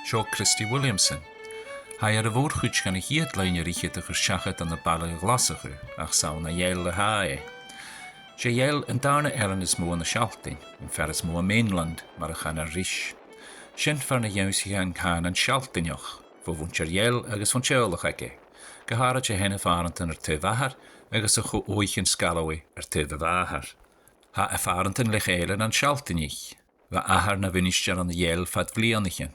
Seo Christy Williamson. Ha ar a bhór chuid gan a hiad leine ríchiad a chur seachad an na baile glasachu ach saon na dhéal le hae. Sé dhéal an darna eran is mó na sealtain, an fer is mó a mainland mar a chan ar ríis. Sin fer na dhéimsige an chan an sealtainioch, fó bhaint ar dhéal agus fan teolach aige. Gahara sé henne farantan ar tu bhahar agus a chu oichin scalaway ar tu bhahar. Ha a farantan le chéilen an sealtainich, va ahar na vinnisjar an dhéal fat blianigin.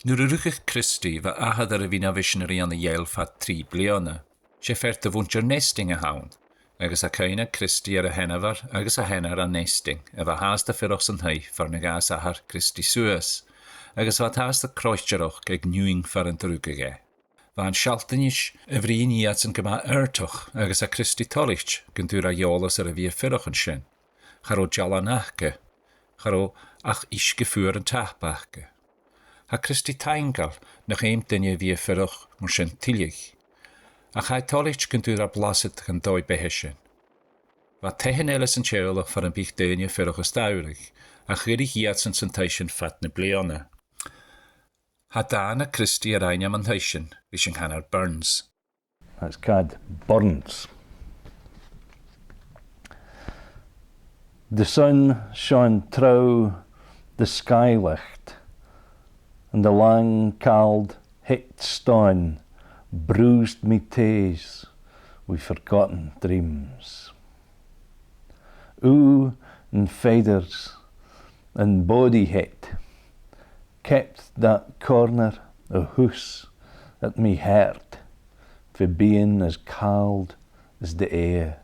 Nuair a ruchich Christi va ahad ar a vina visionary an dhéal fat 3 bliana, sé fert a bhaint ar nesting a haun, agus a caine Christi ar a hennavar agus a hennar a nesting, a va haas da fyroch san hei far na gas ahar Christi suas, agus va haas da croisteroch geg nuing far an drugige. Va an sealtainish a bhríon iad san gyma airtoch agus a Christi tolicht gyn dŵr a iolas ar a bhí fyroch an sin. Charo jalanachge, charo ach isge fuur an tahbachge. Ha Christi taingal nach éim dinne bhí fyroch mar sin tilich. Ach hai tolicht gyn dŵr a blasit gan dói behesin. Va tehen elis an tjeolach far an bích dinne fyroch a staurig, a chyrig iad san teishin fat na bliana. Ha Dana Christi ar ein am an teishin, vis an hannar Burns. That's called Burns. The sun shone through the skylicht, and the lang cold hit stone bruised me taes with forgotten dreams. Ooh and feathers and body hit kept that corner of hoose at me heart for being as cold as the air.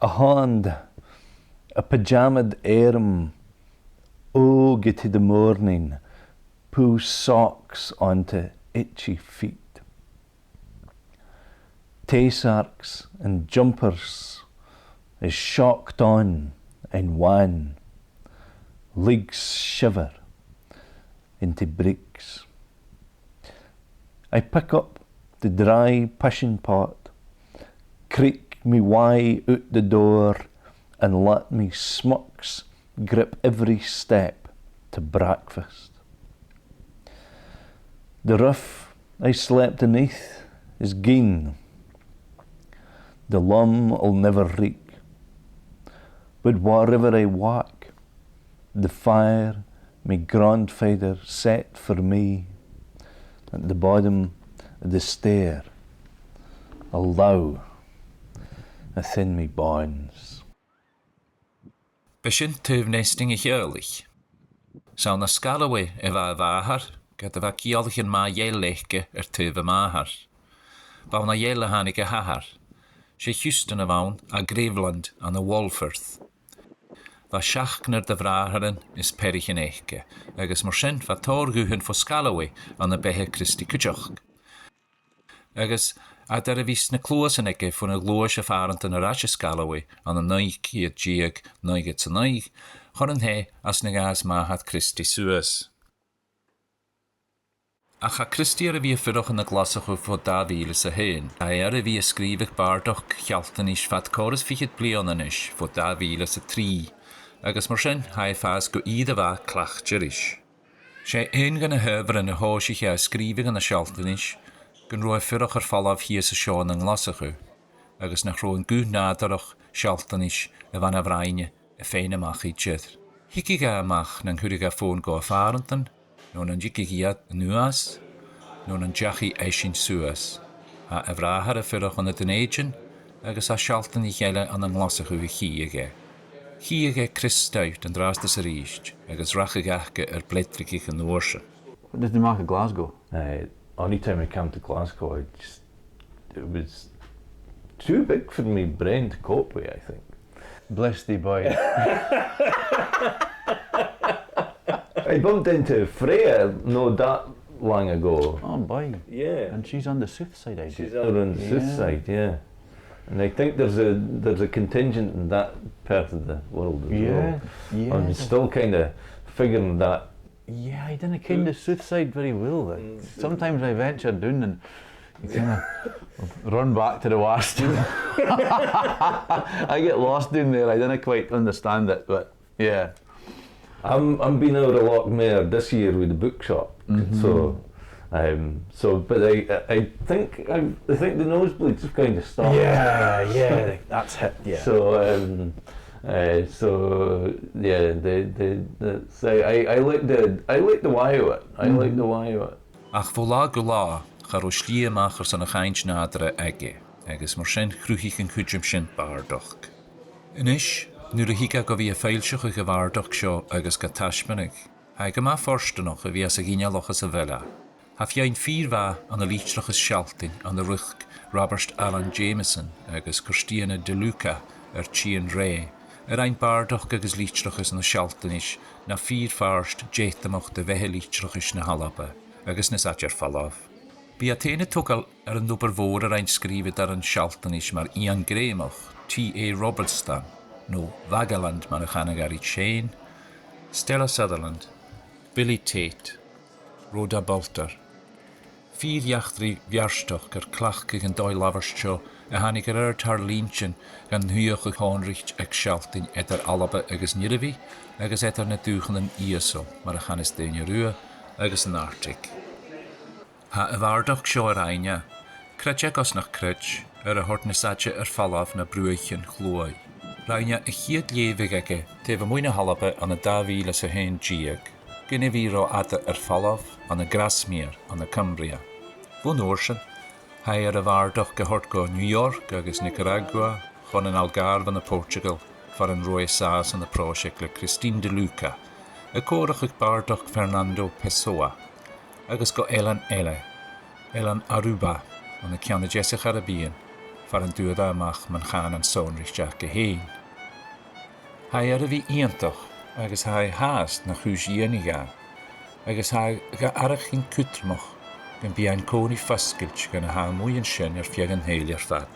A hand, a pajama'd arm, oh, get to the morning, pull socks onto itchy feet. Taysarks and jumpers is shocked on and wan, legs shiver into bricks. I pick up the dry pishing pot, creak me way out the door, and let me smucks grip every step to breakfast. The roof I slept beneath is gone. The lum'll never reek. But wherever I walk, the fire my grandfather set for me at the bottom of the stair, allow within me bones. Beshin tuv nesting a heerlich. Zou na scalaway eva vahar, get eva kialchen ma jellechke tuve mahar. Bau na jelle hanike hahar. She Houston avaun a Graveland an a Walfirth. Va schachkner de vraharen is perichen eiche, agus mar sin va torguhen for Scalaway an a behe Christi Kujoch. Agus a der a vis na kloasen eke fun a gloosje farent an a rasje Scalaway an a neig kiet jieg neige te neig, choren he as negas ma hat Christi suas. Ach a Christi ar a bhí fyroch yn y glasach o fod da fíle sa hyn, a ar a bhí ysgrifig bardoch chaltan is fat coras fichit blion is fod da fíle sa 3, agus mar sin ha fas go iad a fa clachtjar is. Sé ein gan a hyfr yn y hóisich a ysgrifig yn y chaltan is, gan roi fyroch ar falaf hi sa Sean yn glasach o, agus nach roi'n gw nadarach chaltan is y fan a fraine y fein amach i jydd. Higig a amach na'n hwrig a ffôn go a farantan, non an jikig iad nuas, non an jachi eishin suas. Ha a vrahar a fyroch an y dynagin, agus a shaltan I gele an an glasach wy chiege. Chiege Christout an dras des riist, agus rachigachge bledrigich an oorse. What did they make of Glasgow? Only time I came to Glasgow, it was too big for me brain to cope with, I think. Bless thee, boy. I bumped into Freya not that long ago. Oh, boy. Yeah. And she's on the south side, I She's do. over on the south side, yeah. And I think there's a contingent in that part of the world as well. Yeah. I'm still kind of figuring that. Yeah, I didn't ken the south side very well. Sometimes I venture down and you kind of run back to the west. I get lost down there. I didn't quite understand it, but yeah. I'm being out a lot more this year with the bookshop. So but I think the nosebleeds have kind of stopped. Yeah, that's hit. Yeah. So I like the why of it. I like the why of it. Ach bhla go lá char ó slíamachar san a chaint nádra aige, agus mar sin chrúchiich an cúidrim sin bardach. Inis, nuair a hiice go bhí a féilseach go bhardach seo agus go taispenig, ha go má forstanach a bhí as a gínealachas a bheile. Ha fiain fíormha an a lítrachas sealtain an a ruch Robert Alan Jameson agus Christiana De Luca Tían Ré, ein bardach agus lítrachas na sealtainis na fíorfarst déitamach de bheitthe lítrachas na halabe, agus na satjar fallaf. Bí a téine tugal an dúpar mhór ein scríbid ar an sealtainis mar Ian Gréamach, T.A. Robertson, nó Vagaland mar a chanagari Shane, Stella Sutherland, Billy Tate, Rhoda Bolter. Fír jachtri bhearstach gur clachcaigh an dóil labarsteo a hanig ar tar líntsin gan thuíoch a chánricht ag sealtain etar alabe agus nirahí agus etar na dúchan an íasol mar a chanis daine rua agus an Arctic. Ha a bhardach seo ar aine, creteach os nach crech ar a hort na satse ar fallaf na brúichin chlói. Raine a chiad lévig ige tef a muoine halabe an a 2000 a hen díag, gynne bhí rá ada ar fallaf an a Grasmere an a Cumbria. Bhn oirsin, ha ar a bhardach go hort go New York agus Nicaragua, chun an Algarve an a Portugal, far an Roy Sás an a próisic le Christine De Luca, a córach ag bardach Fernando Pessoa, agus go Elan Aruba an a ceanna Jesse Caribbean, far an dúda amach man chan an sonrich Jack go héin. Ha ar a bhí íontach agus ha háast na chúis dhéanaige, agus ha ga arach in cútramach gan bí an cóní fascilt gan a ha múin sin ar fiag an héil ar fad.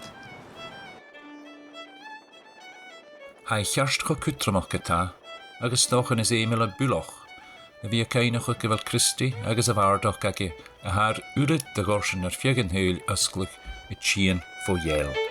Ha chearst go cútramach gotá, agus stochan is éimil a bulach, a bhí a cainach go bhfuil Christi agus a bhardach age a haar urid de gorsin ar fiag an héil ysglich i Tían fó Yale.